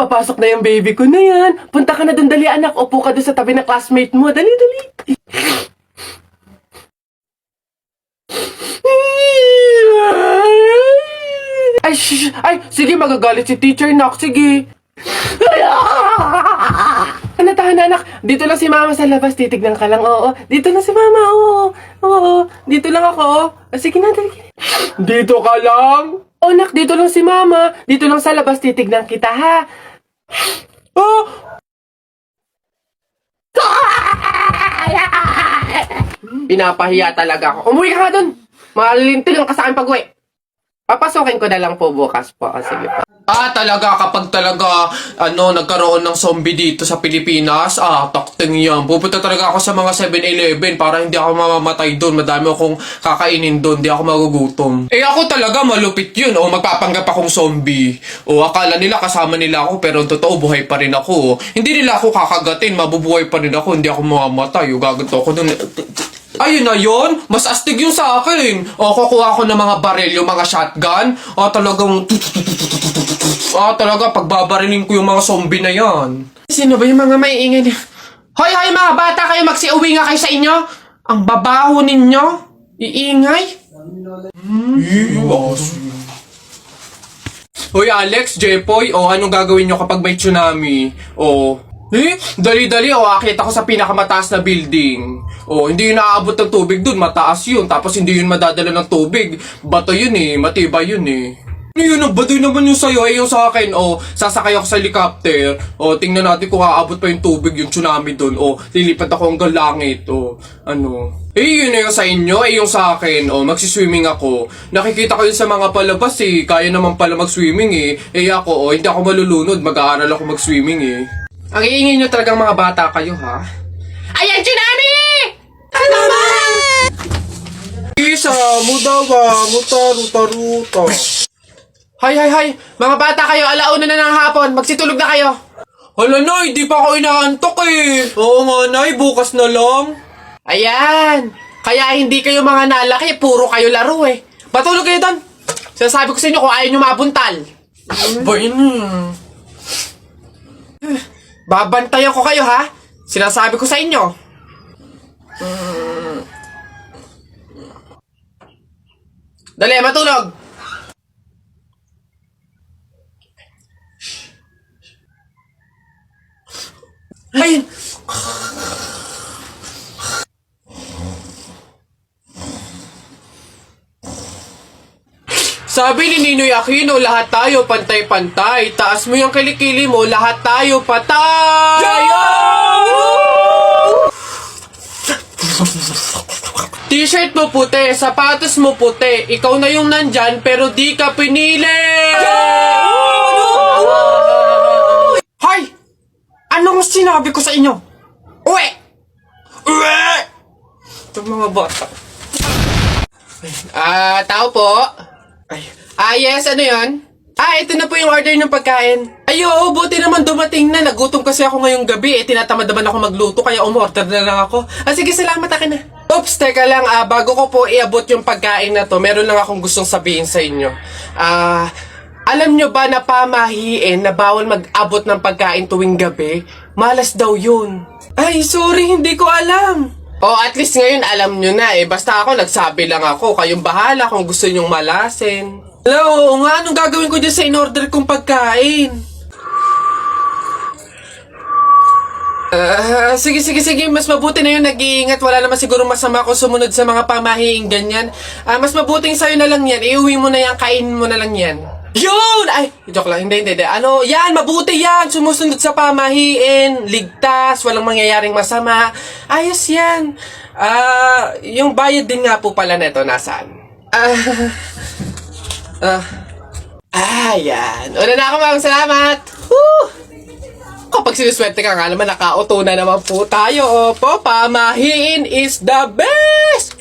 papasok na yung baby ko na yan. Punta ka na dun, dali anak. Upo ka dun sa tabi ng classmate mo. Dali, dali. Ay, shh! Ay, sige, magagalit si teacher, nak. Sige. Tahan na, anak. Dito lang si mama sa labas. Titignan ka lang, oo. Dito lang si mama, oo. Oo, dito lang ako. Sige na, dali. Dito ka lang? Oh, nak, dito lang si mama. Dito lang sa labas. Titignan kita, ha? Oh! Pinapahiya talaga ako. Umuwi ka nga dun. Malilintil lang ka sa akin pag-uwi. Papasukin ko na lang po bukas po. O, sige po. Talaga, kapag talaga, nagkaroon ng zombie dito sa Pilipinas, takting yan. Pupunta talaga ako sa mga 7-Eleven para hindi ako mamamatay doon. Madami akong kakainin doon, hindi ako magugutom. Ako talaga, malupit yun. Magpapanggap akong zombie. Akala nila kasama nila ako, pero totoo, buhay pa rin ako. Hindi nila ako kakagatin, mabubuhay pa rin ako, hindi ako mamamatay. Gaganto ako doon. Ayun na yun, mas astig yung sa akin. Kukuha ko ng mga baril, yung mga shotgun. Talaga, pagbabarilin ko yung mga zombie na yan. Sino ba yung mga maiingay niya? Hoy, mga bata kayo, magsiuwi nga kayo sa inyo. Ang babaho ninyo. Iingay. Hoy, Alex, Jepoy, anong gagawin nyo kapag may tsunami? Dali-dali, akit ako sa pinakamataas na building. Hindi yun naaabot ng tubig dun, mataas yun. Tapos hindi yun madadala ng tubig. Bato yun matibay yun Yun, ang baduy naman yung sa'yo, yung sa akin, sasakay ako sa helicopter. Tingnan natin kung aabot pa yung tubig, yung tsunami dun. Lilipat ako hanggang langit, yun na yung sa inyo, yung sa akin, magsiswimming ako. Nakikita ko yun sa mga palabas, kaya naman pala mag-swimming, ako, hindi ako malulunod, mag-aaral ako mag-swimming, Ang iingay nyo talagang mga bata kayo, ha? Ayan, tsunami! Ano ba? Isa, mudawa, mutaruta-ruta. Hay! Mga bata kayo, alauna na ng hapon. Magsitulog na kayo. Hala, Nay, di pa ako inaantok Oo nga, Nay, bukas na lang. Ayan. Kaya hindi kayo mga nalaki, puro kayo laro Matulog kayo doon. Sinasabi ko sa inyo kung ayaw nyo mabuntal. Babantayan ko kayo, ha? Sinasabi ko sa inyo. Dali, matulog. Ayun. Sabi ni Ninoy Aquino, lahat tayo pantay-pantay. Taas mo yung kilikili mo, lahat tayo patay! T-shirt mo puti, sapatos mo puti. Ikaw na yung nandyan, pero di ka pinili! Hoy! Anong sinabi ko sa inyo? Uwe! Itong mga bata. Tao po. Yes, ano yun? Ito na po yung order ng pagkain. Buti naman dumating na. Nagutom kasi ako ngayong gabi. Tinatamad naman ako magluto, kaya umorder na lang ako. Sige, salamat, akin na. Oops, teka lang. Bago ko po iabot yung pagkain na to, meron lang akong gustong sabihin sa inyo. Alam nyo ba na pamahiin na bawal mag-abot ng pagkain tuwing gabi? Malas daw yun. Sorry, hindi ko alam. At least ngayon alam nyo na Basta ako, nagsabi lang ako. Kayong bahala kung gusto nyong malasin. Hello, anong gagawin ko dyan sa in-order kong pagkain? Sige. Mas mabuti na yun, nag-iingat. Wala naman siguro masama kung sumunod sa mga pamahiing ganyan. Mas mabuting sa'yo na lang yan. Iuwi mo na yan, kainin mo na lang yan. Yun! Joke lang. Hindi. Yan, mabuti yan. Sumusunod sa pamahiin. Ligtas, walang mangyayaring masama. Ayos yan. Yung bayad din nga po pala neto, nasaan? Yan. Una na ako, ma'am. Salamat. Kapag sinuswerte ka nga naman, naka-auto na naman po tayo. Pamahiin is the best!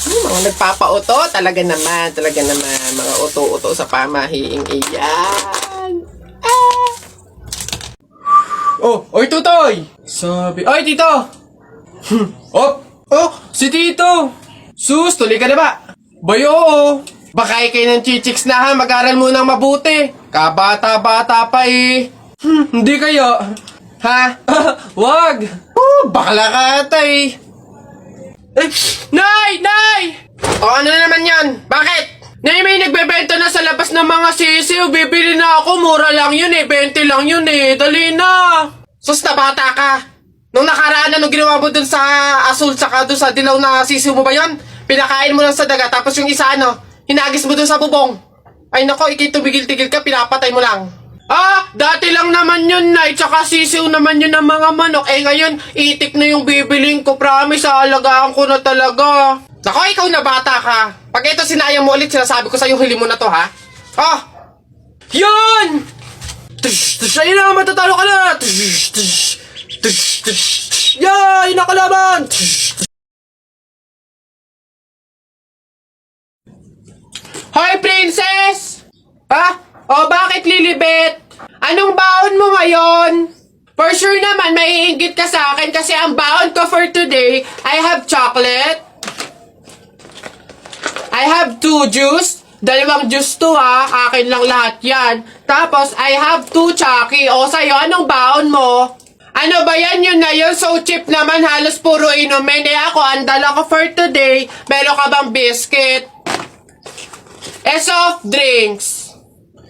Mga nagpapa-auto, talaga naman. Mga auto-auto sa pamahiing iyan. Oy, Tutoy! Oy, Tito! Si Tito! Sus, tuloy ka na ba? Bayo, Baka kayo ng chichiks na ha, mag-aral mo nang mabuti. Kabata-bata pa Hindi kaya. Ha? Wag! Bakla ka ata eh. Nay! Nay! O ano na naman yan? Bakit? Nay, may nagbebenta na sa labas ng mga sisiw. Bibili na ako. Mura lang yun eh. 20 lang yun eh. Dali na. Sus na bata ka. Nung nakaraan nung ginawa mo dun sa asul saka dun sa dilaw na sisiw mo ba yun? Pinakain mo lang sa daga tapos yung isa hinagis mo dun sa bubong. Ay nako, tumigil-tigil ka, pinapatay mo lang. Dati lang naman yun, Nay. Tsaka sisiw naman yun ng mga manok. Ngayon, itik na yung bibiling ko. Promise, alagaan ko na talaga. Nako, ikaw na bata ka. Pag ito sinayang mo ulit, sinasabi ko sa'yo, huli mo na to ha. Oh! Yun! Ayun na, matatalo ka na! Yay! Nakalaban! Hoy, princess! Bakit, Lilibet? Anong baon mo ngayon? For sure naman, maiinggit ka sa akin kasi ang baon ko for today, I have chocolate. I have 2 juice. 2 juice to ha. Akin lang lahat yan. Tapos, I have 2 Chucky. O, sa'yo, anong baon mo? Ano ba yan? Yun na yun. So cheap naman. Halos puro inumin. Ako, ang dala ko for today. Meron ka bang biscuit? Soft drinks.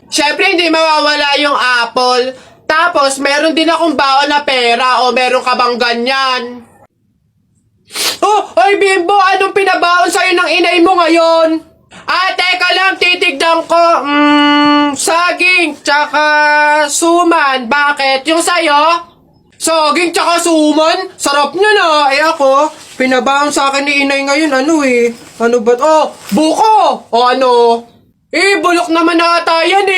Syempre, hindi mawawala yung apple. Tapos, meron din akong baon na pera. O, meron ka bang ganyan? Ay, Bimbo! Anong pinabaon sa'yo ng inay mo ngayon? Teka lang, titigdan ko. Saging, tsaka suman. Bakit? Yung sa'yo? Saging, tsaka suman? Sarap niya na. Ako, pinabaon sa akin ni inay ngayon. Ano ba? Buko! Ano? Bulok naman ata yan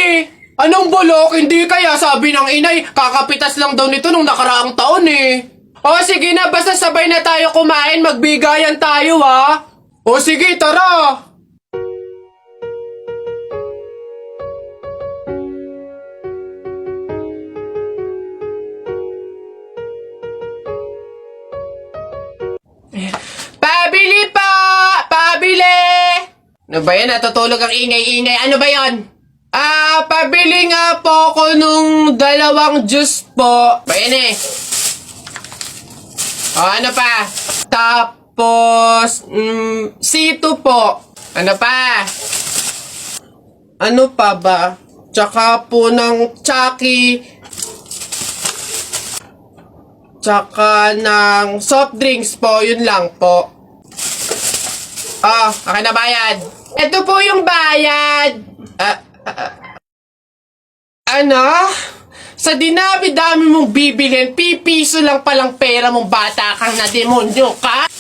Anong bulok? Hindi kaya sabi ng inay, kakapitas lang daw nito nung nakaraang taon sige na, basta sabay na tayo kumain, magbigayan tayo sige, tara! Pabili pa! Pabili! Ano ba yan? Natutulog ang ingay-ingay. Ano ba yan? Pabili nga po ako nung 2 juice po. Ba yan ano pa? Tapos, C2 po. Ano pa? Ano pa ba? Tsaka po ng Chucky. Tsaka ng soft drinks po. Yun lang po. Akin na bayad. Ito po yung bayad. Ano? Sa dinami-dami mong bibilhin, pipiso lang palang pera mong bata kang na demonyo ka?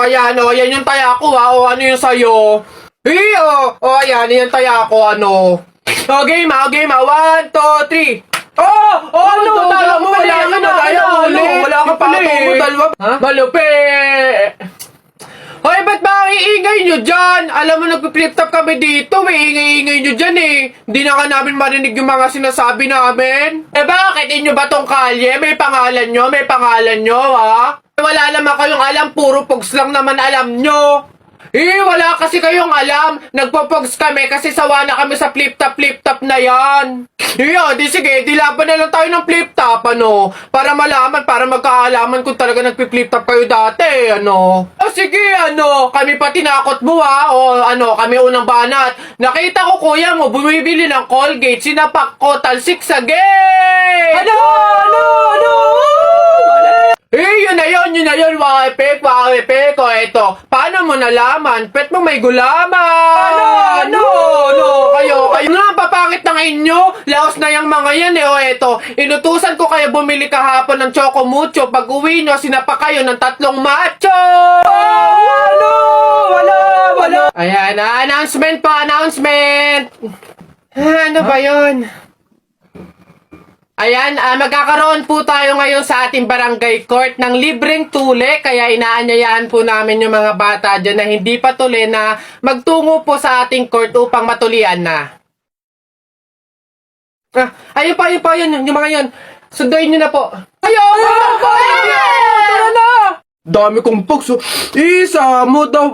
Ayan yung taya ko ano yung sayo? Ayan yung taya ko game 1, 2, 3. Ano? Tala mo, wala ka na. Wala ka pala Malupi! Hoy, ba't ba ang iingay nyo dyan? Alam mo, nagpi-flip top kami dito. May ingay-ingay nyo dyan Hindi na nga namin marinig yung mga sinasabi namin. Bakit? Inyo ba tong kalye? May pangalan nyo? Wala naman kayong alam. Puro pogs lang naman alam nyo. Wala kasi kayong alam. Nagpo-pogs kami kasi sawa na kami sa flip-top na yan. Di sige, laban na lang tayo ng flip-top, para malaman, para magkaalaman kung talaga nagpi-flip-top kayo dati, sige, kami pa tinakot mo, kami unang banat. Nakita ko, kuya mo, bumibili ng Colgate, sinapak ko, talsik sa gate! Yun na yun, wapek, ito. Paano mo nalaman? Pet mo may gulaman! Kayo nga papangit ng inyo! Laos na yung mga yan ito. Inutusan ko kayo bumili kahapon ng Choco Mucho. Pag uwi nyo, sinapa kayo ng 3 macho! Wala! Ayan, announcement po, announcement! Ano ba yun? Ayan, magkakaroon po tayo ngayon sa ating barangay court ng libreng tule, kaya inaanyayahan po namin yung mga bata dyan na hindi pa tuli na magtungo po sa ating court upang matulian na. Ayun pa yun, yung mga yun. Sunduin nyo na po. Ayun! Tara na! Dami kong pogs. Isa mo daw.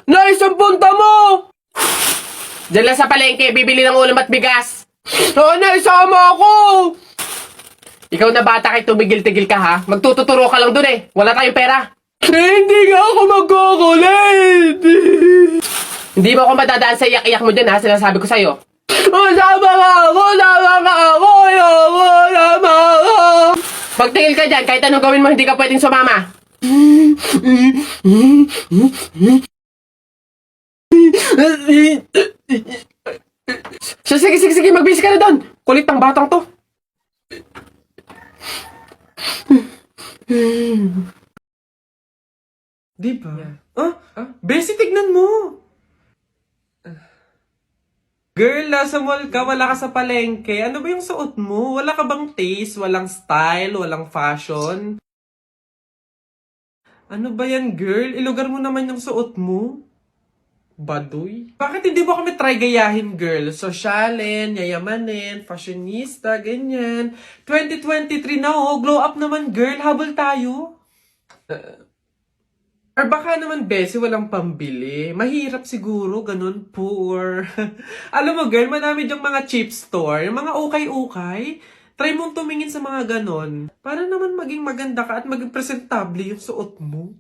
Naisang punta mo! Diyan lang sa palengke, bibili ng ulam at bigas. Nay, isama ako! Ikaw na bata kay tumigil-tigil ka ha? Magtututuro ka lang dun eh. Wala tayong pera. Hindi nga ako magkukulit! Hindi mo ako madadaan sa iyak-iyak mo dyan ha? Sinasabi ko sa'yo. Sama ka ako! Sama ka ako! Ayoko! Sama ka! Pagtingil ka dyan, kahit anong gawin mo, hindi ka pwedeng sumama. Sige, magbihis ka na doon. Kulit ng batang to. Di ba? Bessie, tignan mo! Girl, nasa mall ka, wala ka sa palengke. Ano ba yung suot mo? Wala ka bang taste? Walang style? Walang fashion? Ano ba yan, girl? Ilugar mo naman yung suot mo. Baduy? Bakit hindi mo kami try gayahin, girl? Sosyalin, yayamanin, fashionista, ganyan. 2023 na oh, glow up naman, girl. Habol tayo. Or baka naman, Bessie, walang pambili. Mahirap siguro, ganun, poor. Alam mo, girl, madami dyang mga cheap store, yung mga ukay-ukay. Try mong tumingin sa mga ganon. Para naman maging maganda ka at maging presentable yung suot mo.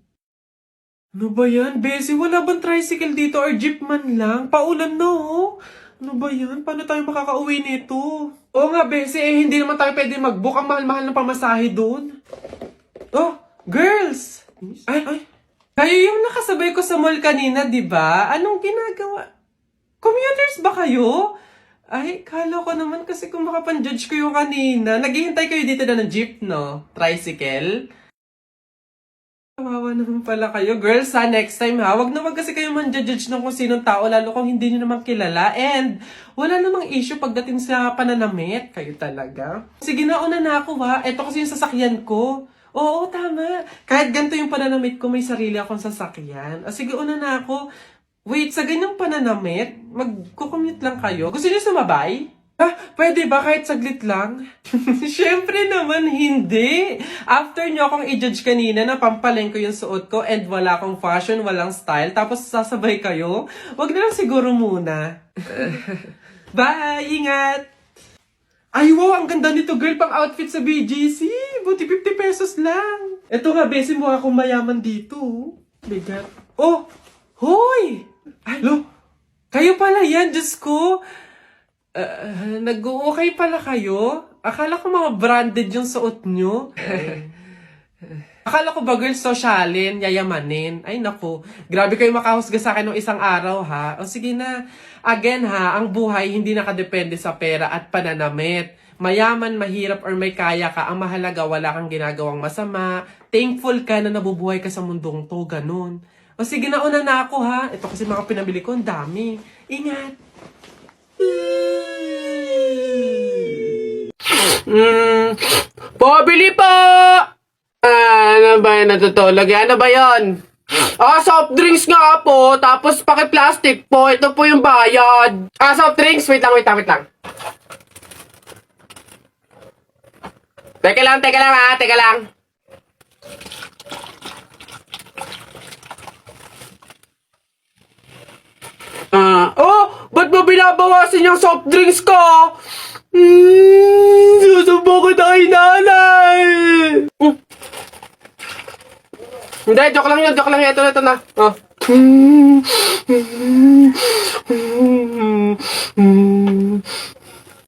Ano ba yan, Bessie? Wala bang tricycle dito or jeep man lang? Paulan na, oh. Ano ba yan? Paano tayo makakauwi nito? Oo nga, Bessie, eh, hindi naman tayo pwede mag-book. Ang mahal-mahal ng pamasahe doon. Oh, girls! Ay. Kayo yung nakasabay ko sa mall kanina, di ba? Anong ginagawa? Commuters ba kayo? Ay, kala ko naman kasi kung makapan-judge ko yung kanina. Naghihintay kayo dito na ng jeep, no? Tricycle? Kawawa naman pala kayo. Girls, ha, next time ha, wag kasi kayo man-judge ng kung sinong tao, lalo kung hindi nyo naman kilala. And, wala namang issue pagdating sa pananamit. Kayo talaga. Sige, nauna na ako ha. Ito kasi yung sasakyan ko. Oo, tama. Kahit ganito yung pananamit ko, may sarili akong sasakyan. Sige, una na ako. Wait, sa ganyang pananamit, magkukommute lang kayo? Gusto niyo sumabay? Pwede ba kahit saglit lang? Siyempre naman, hindi. After nyo akong i-judge kanina na pampaleng ko yung suot ko and wala akong fashion, walang style, tapos sasabay kayo, wag na lang siguro muna. Bye! Ingat! Ay, wow! Ang ganda nito, girl, pang outfit sa BGC. Buti 50 pesos lang. Eto nga, Bessie, mukha akong mayaman dito. Bigat. Oh! Hoy! Ay, lo! Kayo pala yan, Diyos ko. Nag-okay pala kayo? Akala ko mga branded yung suot nyo. Akala ko ba, girl, sosyalin, yayamanin. Ay, naku. Grabe kayo makahusga sa akin ng isang araw, ha? O sige na. Again, ha, ang buhay hindi nakadepende sa pera at pananamit. Mayaman, mahirap, or may kaya ka, ang mahalaga, wala kang ginagawang masama. Thankful ka na nabubuhay ka sa mundong to, ganun. O sige na, una na ako, ha? Ito kasi mga pinabili ko, ang dami. Ingat! Pabili pa! Ano ba yun natutulog? Ano ba yun? Soft drinks nga po, tapos paki-plastic po. Ito po yung bayad. Soft drinks. Wait lang. Teka lang ha, teka lang. Ba't mo binabawasan yung soft drinks ko? Susubo ko tayo, nanay! Hindi, joke lang yun. Ito na. Oh.